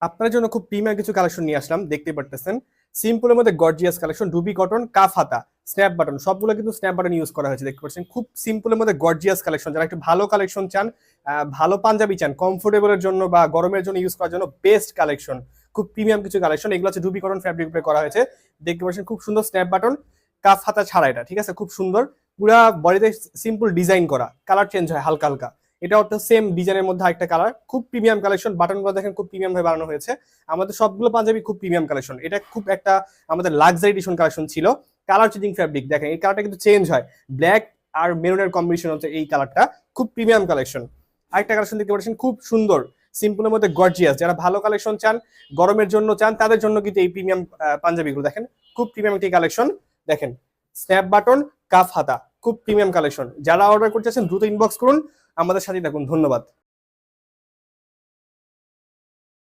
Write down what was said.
আপনার জন্য খুব প্রিমিয়াম কিছু কালেকশন নিয়ে আসলাম, দেখতে পারতেছেন। সিম্পলের মধ্যে গর্জিয়াস কালেকশন, ডুবি কটন, কাফ হাতা, স্ন্যাপ বাটন, সবগুলো কিন্তু স্ন্যাপ বাটন ইউজ করা হয়েছে, দেখতে পাচ্ছেন। খুব সিম্পলের মধ্যে গর্জিয়াস কালেকশন, যারা একটু ভালো কালেকশন চান, ভালো পাঞ্জাবি চান কমফোর্টেবলের জন্য বা গরমের জন্য ইউজ করার জন্য বেস্ট কালেকশন। খুব প্রিমিয়াম কিছু কালেকশন, এগুলো হচ্ছে ডুবি কটন ফ্যাব্রিক উপরে করা হয়েছে, দেখতে পাচ্ছেন। খুব সুন্দর স্ন্যাপ বাটন, কাফ হাতা ছাড়া এটা, ঠিক আছে, খুব সুন্দর। পুরা বডিতে সিম্পল ডিজাইন করা, কালার চেঞ্জ হয় হালকা হালকা। এটা অর্থ সেম ডিজাইনের মধ্যে একটা কালার, খুব প্রিমিয়াম কালেকশন। বাটনগুলো দেখেন খুব প্রিমিয়াম ভাবে বানানো হয়েছে। আমাদের সবগুলো পাঞ্জাবি খুব প্রিমিয়াম কালেকশন। এটা খুব একটা আমাদের লাক্সারি এডিশন কালেকশন ছিল। কালার চেঞ্জিং ফ্যাব্রিক দেখেন, এই কালারটা কিন্তু চেঞ্জ হয়। ব্ল্যাক আর মেরুনের কম্বিনেশন হচ্ছে এই কালারটা, খুব প্রিমিয়াম কালেকশন। আরেকটা কালেকশন দেখতে পাচ্ছেন, খুব সুন্দর সিম্পলের মধ্যে গর্জিয়াস, যারা ভালো কালেকশন চান, গরমের জন্য চান, তাদের জন্য কিন্তু এই প্রিমিয়াম পাঞ্জাবিগুলো দেখেন, খুব প্রিমিয়াম একটি কালেকশন। দেখেন, স্ন্যাপ বাটন, কাফ হাতা, খুব প্রিমিয়াম কালেকশন। যারা অর্ডার করতেছেন দ্রুত ইনবক্স করুন, আমাদের সাথে থাকুন। ধন্যবাদ।